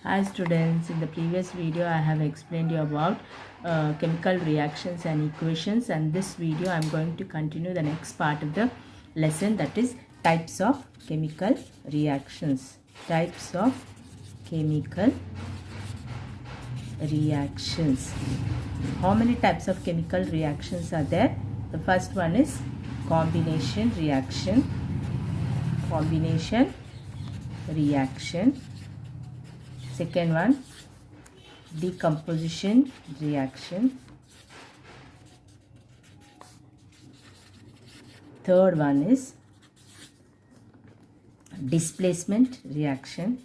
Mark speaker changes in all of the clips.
Speaker 1: Hi students, in the previous video I have explained you about chemical reactions and equations, and this video I am going to continue the next part of the lesson, that is types of chemical reactions. Types of chemical reactions. How many types of chemical reactions are there? The first one is combination reaction. Combination reaction. Second one, decomposition reaction. Third one is displacement reaction.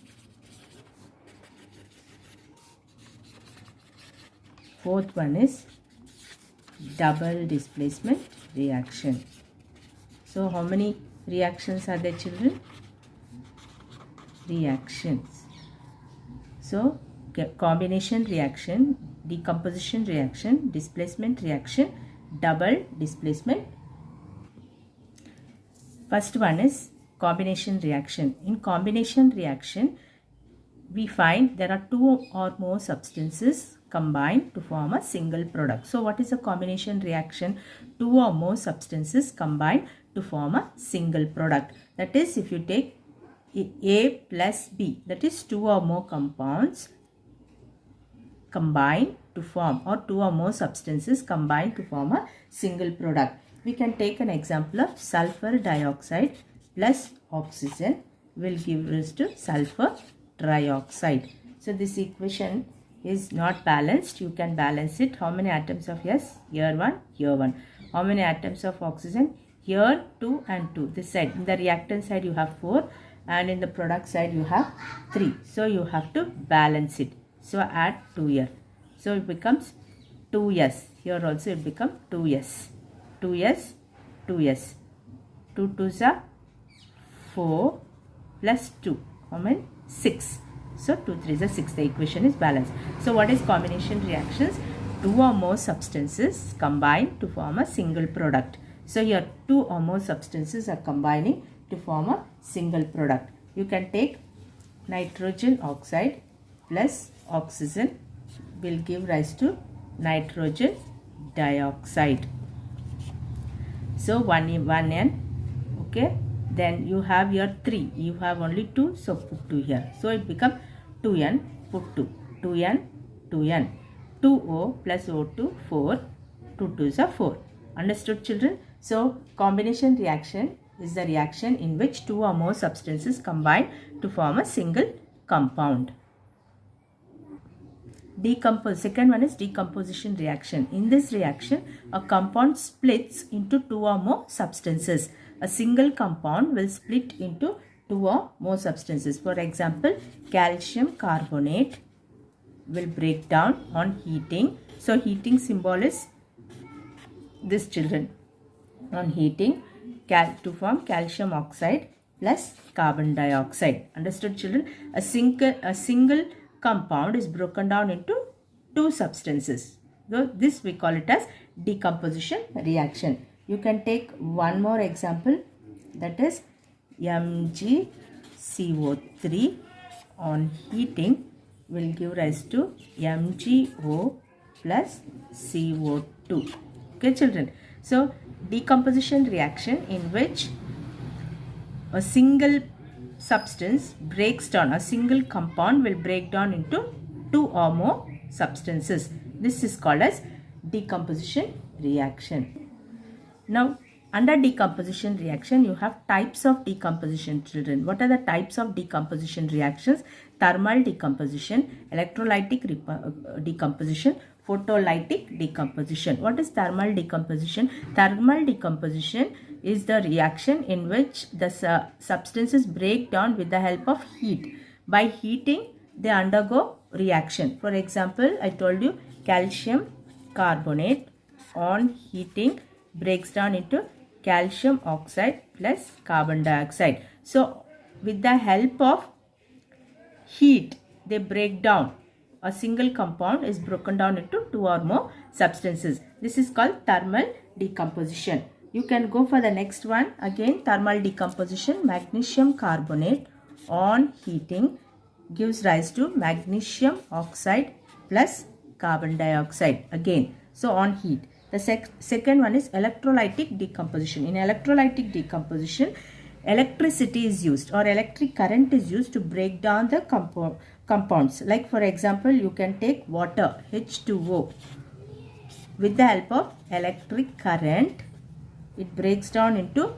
Speaker 1: Fourth one is double displacement reaction. So how many reactions are there, children? Reactions. So combination reaction, decomposition reaction, displacement reaction, double displacement. First one is combination reaction. In combination reaction, we find there are two or more substances combined to form a single product. So what is a combination reaction? Two or more substances combined to form a single product. That is, if you take A plus B, that is two or more compounds combined to form, or two or more substances combined to form a single product. We can take an example of sulfur dioxide plus oxygen will give rise to sulfur trioxide. So this equation is not balanced. You can balance it. How many atoms of S? Here 1, here 1. How many atoms of oxygen? Here 2 and 2. This side, in the reactant side you have 4 and in the product side you have 3. So you have to balance it. So add 2 here. So it becomes 2s. Here also it becomes 2s. 2s, 2s. 2 2s are 4 plus 2. How many? 6. So 2 3s are 6. The equation is balanced. So what is combination reactions? Two or more substances combine to form a single product. So here two or more substances are combining to form a single product. You can take nitrogen oxide plus oxygen will give rise to nitrogen dioxide. So 1N, okay. Then you have here 3. You have only 2, so put 2 here. So it becomes 2N, put 2. 2N, 2N. 2O plus O2, 4. 2 2s are 4. Understood, children? So combination reaction is the reaction in which two or more substances combine to form a single compound. Second one is decomposition reaction. In this reaction, a compound splits into two or more substances. A single compound will split into two or more substances. For example, calcium carbonate will break down on heating. So heating symbol is this, children. On heating, to form calcium oxide plus carbon dioxide. Understood, children? A single compound is broken down into two substances. So this we call it as decomposition reaction. You can take one more example, that is MgCO3 on heating will give rise to MgO plus CO2. Okay, children? So decomposition reaction in which a single substance breaks down, a single compound will break down into two or more substances. This is called as decomposition reaction. Now, under decomposition reaction, you have types of decomposition, children. What are the types of decomposition reactions? Thermal decomposition, electrolytic decomposition, photolytic decomposition. What is thermal decomposition? Thermal decomposition is the reaction in which the substances break down with the help of heat. By heating, they undergo reaction. For example, I told you calcium carbonate on heating breaks down into calcium oxide plus carbon dioxide. So with the help of heat, they break down. A single compound is broken down into two or more substances. This is called thermal decomposition. You can go for the next one. Again, thermal decomposition, magnesium carbonate on heating gives rise to magnesium oxide plus carbon dioxide again. So on heat. The second one is electrolytic decomposition. In electrolytic decomposition, electricity is used or electric current is used to break down the compounds. Like for example, you can take water H2O. With the help of electric current, it breaks down into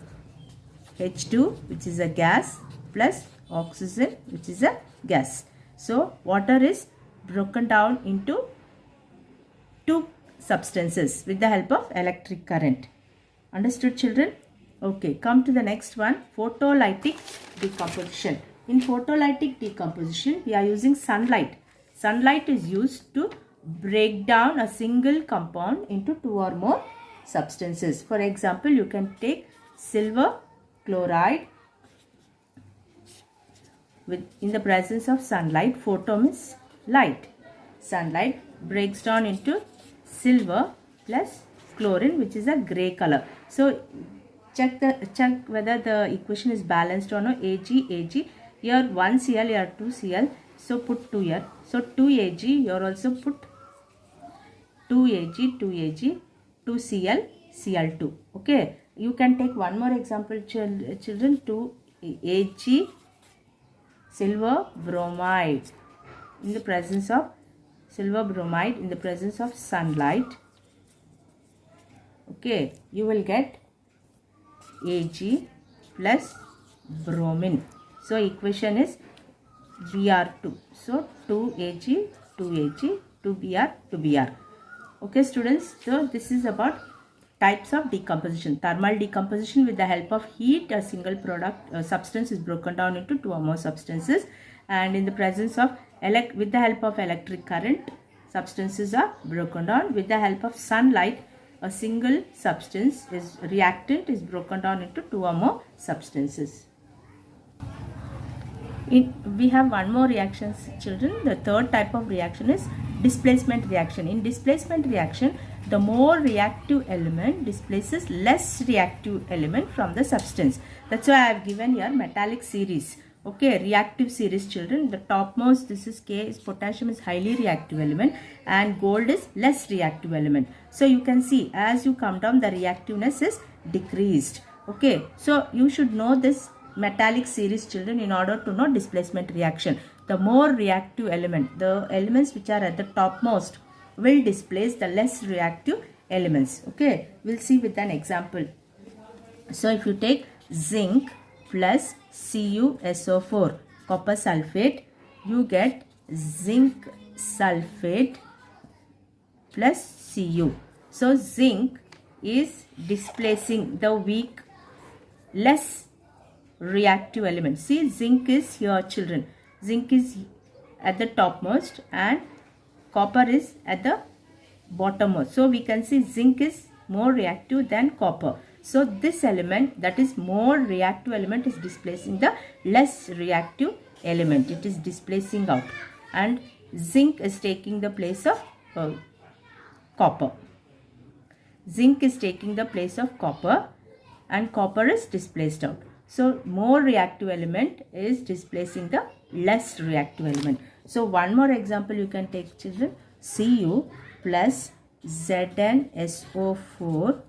Speaker 1: H2, which is a gas, plus oxygen, which is a gas. So water is broken down into two substances with the help of electric current. Understood, children? Okay, come to the next one, photolytic decomposition. In photolytic decomposition, we are using sunlight. Sunlight is used to break down a single compound into two or more substances. For example, you can take silver chloride. In the presence of sunlight, photo means light. Sunlight breaks down into silver plus chlorine, which is a gray color. So check whether the equation is balanced or not. Ag. Here 1 Cl, here 2 Cl. So put 2 here. So 2 Ag. Here also put 2 Ag, 2 Ag, 2 Cl, Cl2. Okay. You can take one more example, children. 2 Ag silver bromide. In the presence of silver bromide, in the presence of sunlight, okay, you will get Ag plus bromine. So equation is Br2. So 2 Ag, 2 Ag, 2 Br, 2 Br. Okay, students. So this is about types of decomposition. Thermal decomposition, with the help of heat, a single substance is broken down into two or more substances. And in the presence of with the help of electric current, substances are broken down. With the help of sunlight, a single substance reactant is broken down into two or more substances. We have one more reaction, children. The third type of reaction is displacement reaction. In displacement reaction, the more reactive element displaces less reactive element from the substance. That's why I have given here metallic series. Okay, reactive series, children. The topmost, this is K, is potassium is highly reactive element and gold is less reactive element. So you can see as you come down, the reactiveness is decreased. Okay, so you should know this metallic series, children, in order to know displacement reaction. The more reactive element, the elements which are at the topmost, will displace the less reactive elements. Okay, we'll see with an example. So if you take zinc plus CuSO4 copper sulfate, you get zinc sulfate plus Cu. So zinc is displacing the weak, less reactive element. See, zinc is here, children. Zinc is at the topmost and copper is at the bottommost. So we can see zinc is more reactive than copper. So this element, that is more reactive element, is displacing the less reactive element. It is displacing out, and zinc is taking the place of copper. Zinc is taking the place of copper and copper is displaced out. So more reactive element is displacing the less reactive element. So one more example you can take, children. Cu plus ZnSO4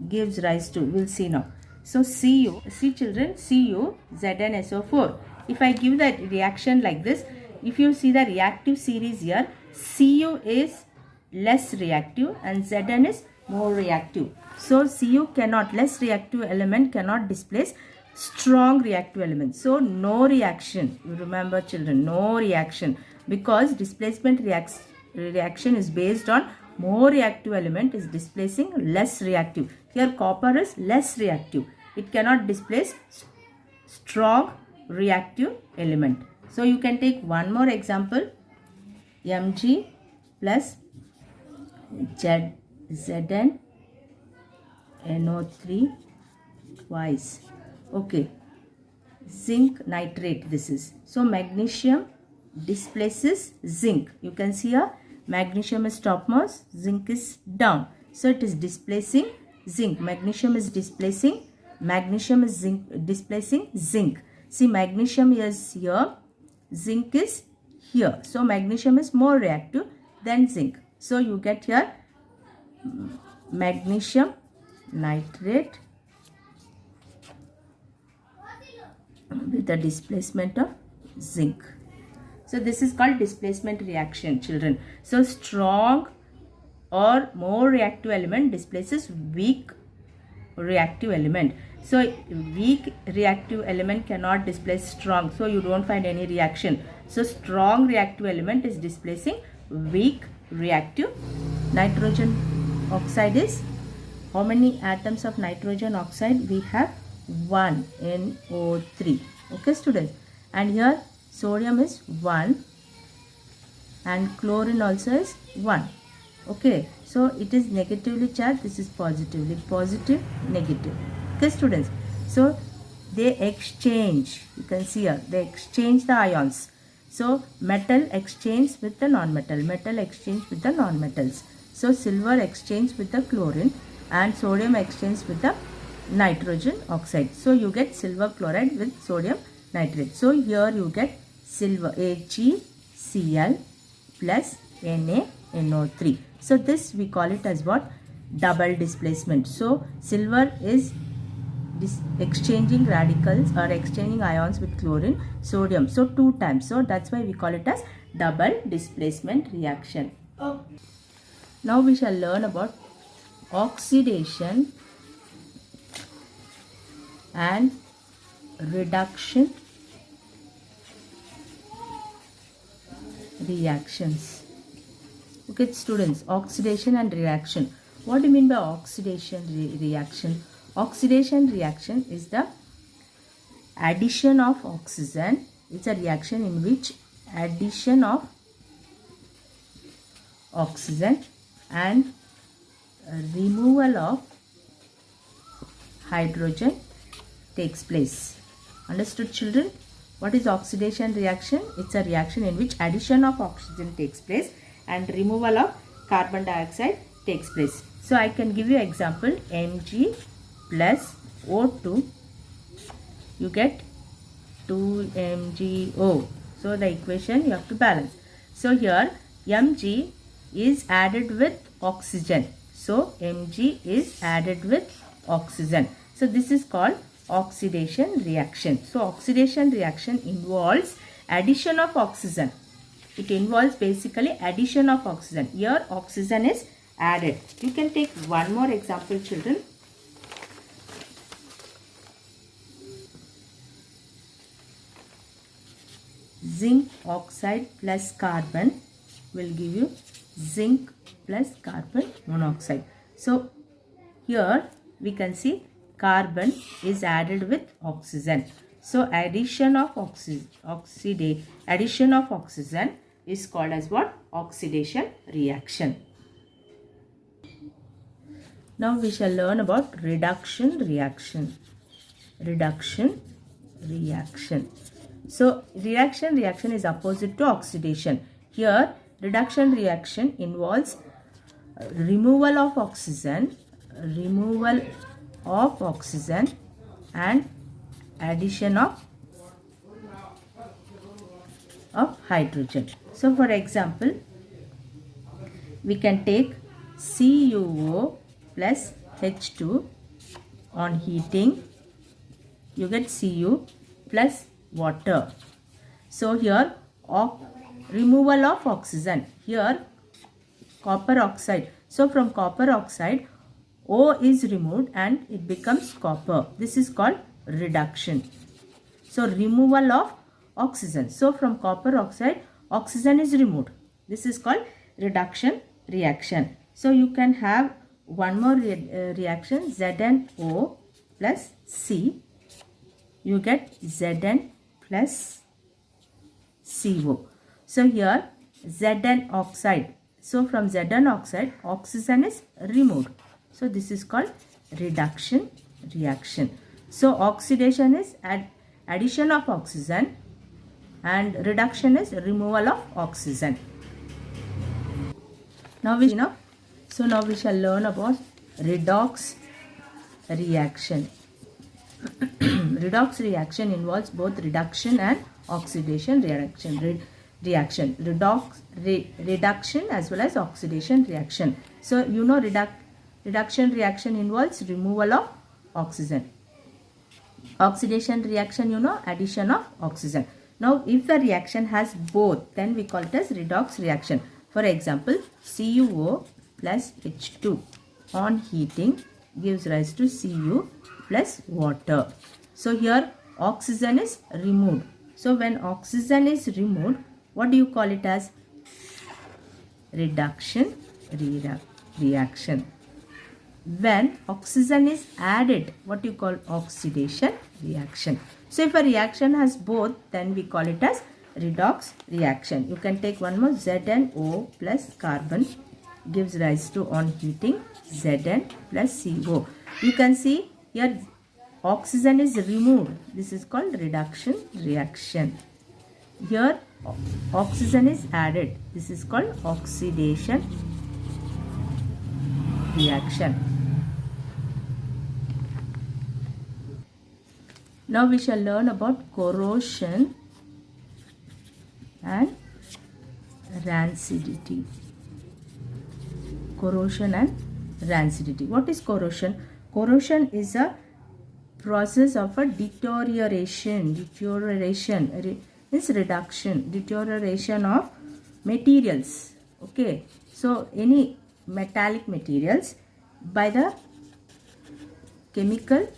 Speaker 1: gives rise to, we'll see now. So Cu, see children, Cu, ZnSO4. If I give the reaction like this, if you see the reactive series here, Cu is less reactive and Zn is more reactive. So Cu cannot, less reactive element cannot displace strong reactive element. So no reaction. You remember, children, no reaction, because displacement reaction is based on more reactive element is displacing less reactive. Here copper is less reactive. It cannot displace strong reactive element. So you can take one more example. Mg plus ZnNO3 twice. Okay, zinc nitrate this is. So magnesium displaces zinc. You can see here magnesium is topmost, zinc is down. So it is displacing zinc. Magnesium is displacing, displacing zinc. See, magnesium is here, zinc is here. So magnesium is more reactive than zinc. So you get here magnesium nitrate with the displacement of zinc. So this is called displacement reaction, children. So strong or more reactive element displaces weak reactive element. So weak reactive element cannot displace strong, so you don't find any reaction. So strong reactive element is displacing weak reactive. Nitrogen oxide is, how many atoms of nitrogen oxide we have? 1 NO3. Okay students, and here sodium is 1 and chlorine also is 1. Okay, so it is negatively charged, this is positively, positive, negative. Okay students, so they exchange, you can see here, they exchange the ions. So metal exchange with the non-metal, metal exchange with the non-metals. So silver exchange with the chlorine and sodium exchange with the nitrogen oxide. So you get silver chloride with sodium nitrate. So here you get silver AgCl plus NaNO3. So this we call it as what? Double displacement. So silver is exchanging radicals or exchanging ions with chlorine, sodium. So 2 times. So that's why we call it as double displacement reaction. Oh. Now we shall learn about oxidation and reduction reactions. Okay students, oxidation and reaction. What do you mean by oxidation reaction? Oxidation reaction is the addition of oxygen. It's a reaction in which addition of oxygen and removal of hydrogen takes place. Understood children? What is oxidation reaction? It's a reaction in which addition of oxygen takes place and removal of carbon dioxide takes place. So I can give you example. Mg plus O2, you get 2MgO. So the equation you have to balance. So here Mg is added with oxygen. So Mg is added with oxygen. So this is called oxidation reaction. So oxidation reaction involves addition of oxygen. It involves basically addition of oxygen. Here oxygen is added. You can take one more example children. Zinc oxide plus carbon will give you zinc plus carbon monoxide. So here we can see carbon is added with oxygen. So addition of addition of oxygen is called as what? Oxidation reaction. Now we shall learn about reduction reaction. Reduction reaction. So reduction reaction is opposite to oxidation. Here reduction reaction involves removal of oxygen and addition of hydrogen. So for example, we can take CuO plus H2 on heating, you get Cu plus water. So here removal of oxygen, here copper oxide. So from copper oxide O is removed and it becomes copper. This is called reduction. So removal of oxygen. So from copper oxide oxygen is removed. This is called reduction reaction. So you can have one more reaction, ZnO plus C. You get Zn plus CO. So here Zn oxide. So from Zn oxide oxygen is removed. So this is called reduction reaction. So oxidation is addition of oxygen and reduction is removal of oxygen. Now we shall learn about redox reaction. Redox reaction involves both reduction and oxidation reaction. reaction, reduction as well as oxidation reaction. So you know reduction reaction involves removal of oxygen. Oxidation reaction, you know, addition of oxygen. Now if the reaction has both, then we call it as redox reaction. For example, CuO plus H2 on heating gives rise to Cu plus water. So here oxygen is removed. So when oxygen is removed, what do you call it as? Reduction reaction. When oxygen is added, what do you call? Oxidation reaction. So if a reaction has both, then we call it as redox reaction. You can take one more, ZnO plus carbon gives rise to, on heating, Zn plus CO. You can see here oxygen is removed. This is called reduction reaction. Here oxygen is added. This is called oxidation reaction. Now we shall learn about corrosion and rancidity. Corrosion and rancidity. What is corrosion? Corrosion is a process of a deterioration means reduction, deterioration of materials. Okay, so any metallic materials by the chemical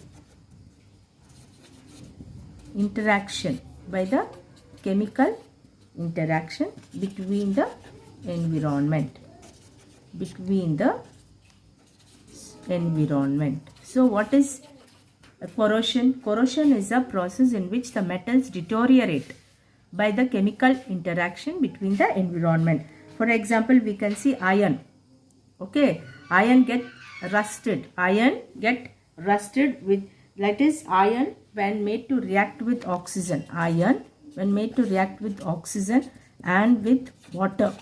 Speaker 1: interaction, between the environment. So what is corrosion? Corrosion is a process in which the metals deteriorate by the chemical interaction between the environment. For example, we can see iron. Okay, iron get rusted. With, that is, iron when made to react with oxygen. Iron when made to react with oxygen and with water.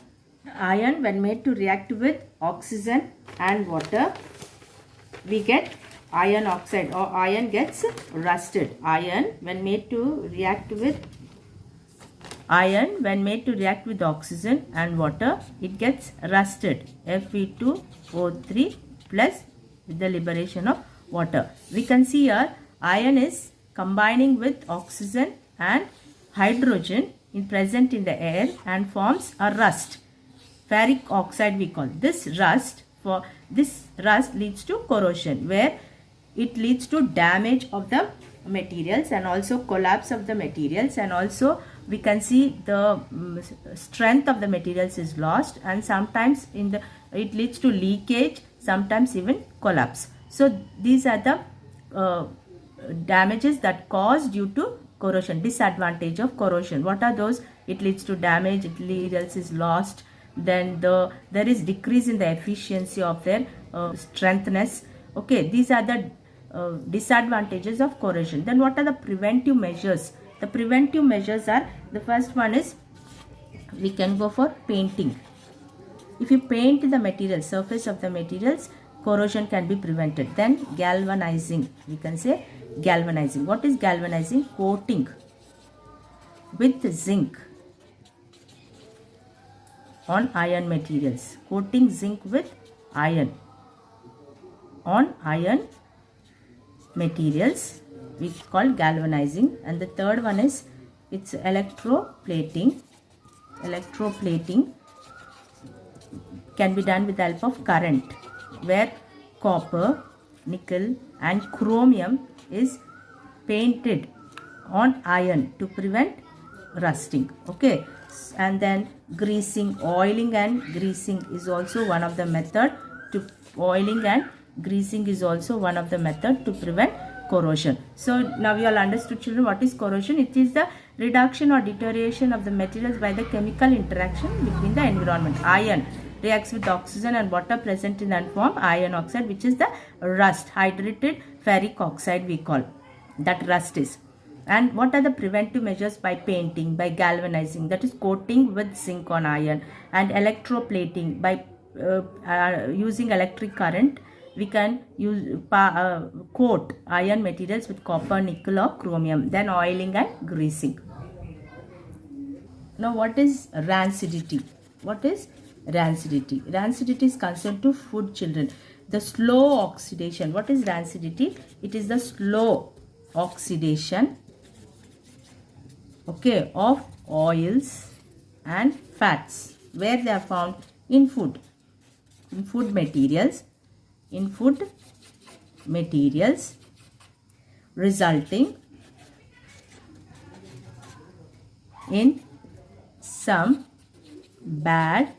Speaker 1: Iron when made to react with oxygen and water, we get iron oxide, or iron gets rusted. Iron when made to react with oxygen and water, it gets rusted. Fe2O3 plus with the liberation of water. We can see here iron is combining with oxygen and hydrogen present in the air and forms a rust. Ferric oxide we call. This rust leads to corrosion, where it leads to damage of the materials and also collapse of the materials, and also we can see the strength of the materials is lost, and sometimes it leads to leakage, sometimes even collapse. So these are the damages that cause due to corrosion. Disadvantage of corrosion, what are those? It leads to damage, materials is lost, then there is decrease in the efficiency of their strengthness. Okay, these are the disadvantages of corrosion. Then what are the preventive measures? The preventive measures are, the first one is, we can go for painting. If you paint the material, surface of the materials, corrosion can be prevented. Then galvanizing, we can say galvanizing. What is galvanizing? Coating with zinc on iron materials. Coating zinc with iron on iron materials, we call galvanizing. And the third one is, it's electroplating. Electroplating can be done with the help of current, where copper, nickel and chromium is painted on iron to prevent rusting. Okay, and then greasing, oiling and greasing is also one of the method to prevent corrosion. So now you all understood, children, what is corrosion. It is the reduction or deterioration of the materials by the chemical interaction between the environment. Iron reacts with oxygen and water present in and form iron oxide, which is the rust. Hydrated ferric oxide we call, that rust is. And what are the preventive measures? By painting, by galvanizing, that is coating with zinc on iron, and electroplating, by using electric current, we can use coat iron materials with copper, nickel or chromium. Then oiling and greasing. Now what is rancidity? What is rancidity? Rancidity is concerned to food, children. The slow oxidation. What is rancidity? It is the slow oxidation, okay, of oils and fats. Where they are found? In food. In food materials. In food materials, resulting in some bad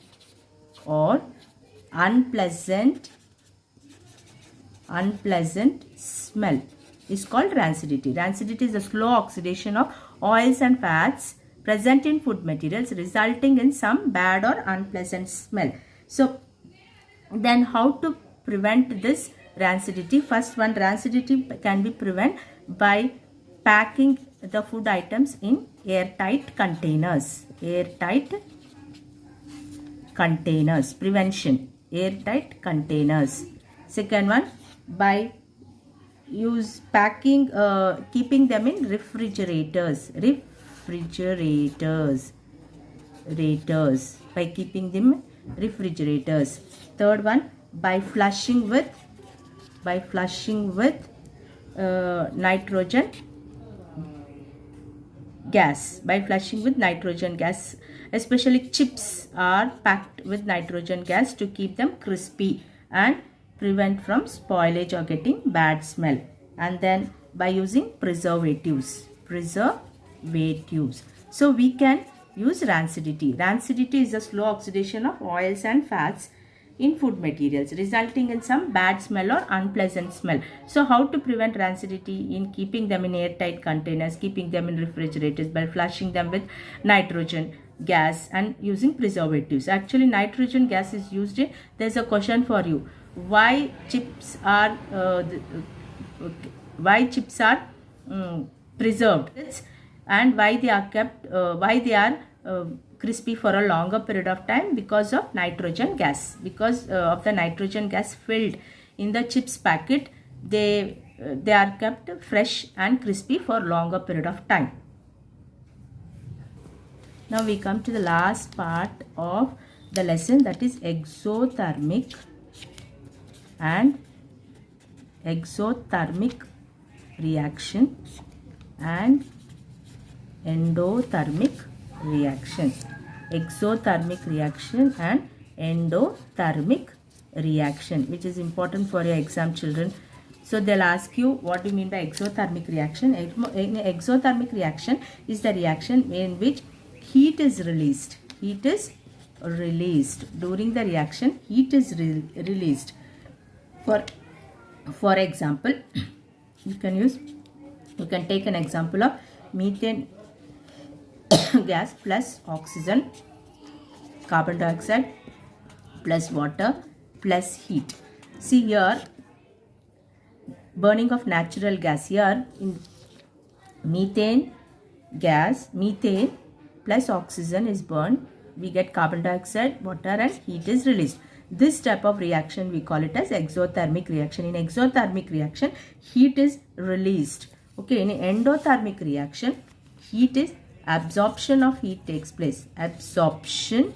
Speaker 1: or unpleasant smell is called rancidity. Rancidity is the slow oxidation of oils and fats present in food materials, resulting in some bad or unpleasant smell. So then how to prevent this rancidity? First one, rancidity can be prevented by packing the food items in airtight containers. Airtight containers. Prevention. Airtight containers. Second one, by keeping them in refrigerators. By keeping them in refrigerators. Third one, by flushing with nitrogen gas. By flushing with nitrogen gas, especially chips are packed with nitrogen gas to keep them crispy and prevent from spoilage or getting bad smell. And then by using preservatives. So we can use rancidity. Rancidity is the slow oxidation of oils and fats in food materials, resulting in some bad smell or unpleasant smell. So how to prevent rancidity? In keeping them in airtight containers, keeping them in refrigerators, by flushing them with nitrogen gas and using preservatives. Actually, nitrogen gas is used in, there's a question for you. Why chips are preserved and why they are kept, crispy for a longer period of time? Because of nitrogen gas. Because of the nitrogen gas filled in the chips packet, they are kept fresh and crispy for longer period of time. Now we come to the last part of the lesson, that is exothermic reaction and endothermic reaction. Exothermic reaction and endothermic reaction, which is important for your exam, children. So they'll ask you, what do you mean by exothermic reaction? Exothermic reaction is the reaction in which heat is released. During the reaction, heat is released. For example, you can take an example of methane gas plus oxygen, carbon dioxide plus water plus heat. See here, burning of natural gas. Here in methane plus oxygen is burned, we get carbon dioxide, water and heat is released. This type of reaction we call it as exothermic reaction. In exothermic reaction, heat is released. Okay, in endothermic reaction, absorption of heat takes place. Absorption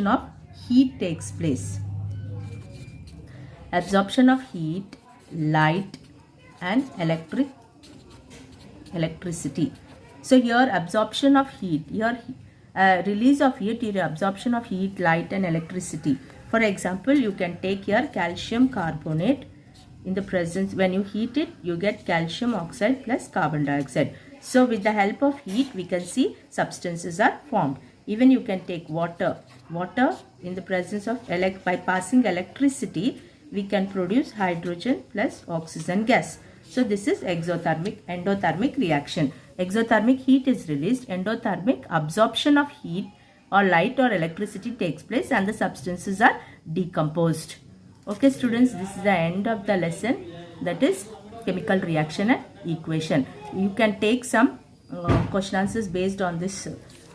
Speaker 1: of heat takes place. Absorption of heat, light and electricity. So here absorption of heat, release of heat, here absorption of heat, light and electricity. For example, you can take here calcium carbonate. In the presence, when you heat it, you get calcium oxide plus carbon dioxide. So with the help of heat, we can see substances are formed. Even you can take water. Water in the presence of by passing electricity, we can produce hydrogen plus oxygen gas. So this is endothermic reaction. Exothermic heat is released. Endothermic absorption of heat or light or electricity takes place and the substances are decomposed. Okay students, this is the end of the lesson, that is chemical reaction and equation. You can take some question answers based on this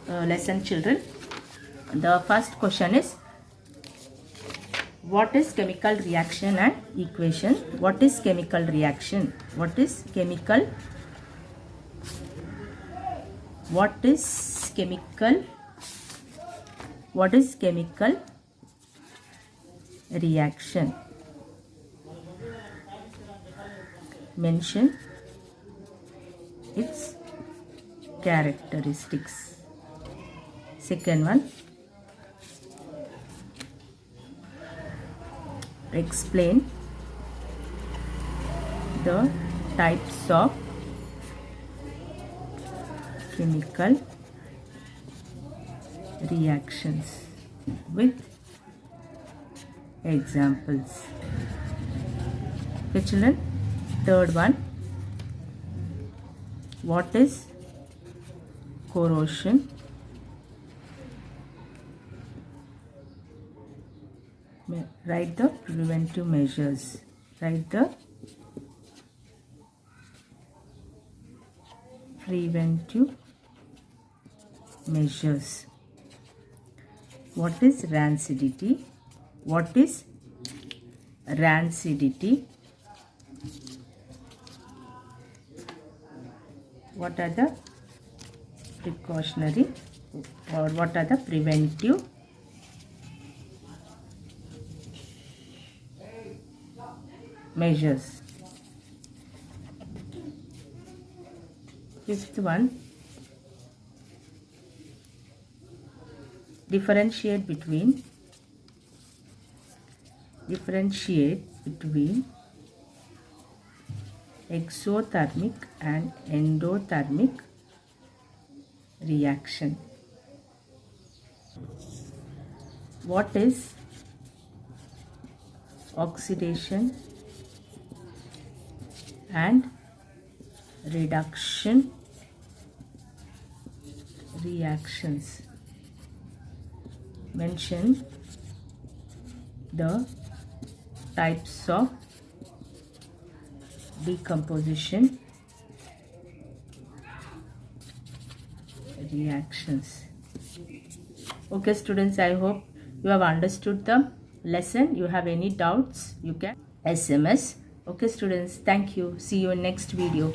Speaker 1: lesson, children. The first question is, what is chemical reaction and equation? What is chemical reaction? What is chemical What is chemical? What is chemical reaction? Mention its characteristics. Second one, explain the types of chemical reactions with examples. Okay, children. Third one, what is corrosion? Write the preventive measures. Write the preventive measures. What is rancidity? What is rancidity? What are the precautionary or what are the preventive measures? Fifth one, differentiate between exothermic and endothermic reaction. What is oxidation and reduction reactions? Mention the types of decomposition reactions. Okay students, I hope you have understood the lesson. You have any doubts, you can SMS. Okay students, thank you. See you in next video.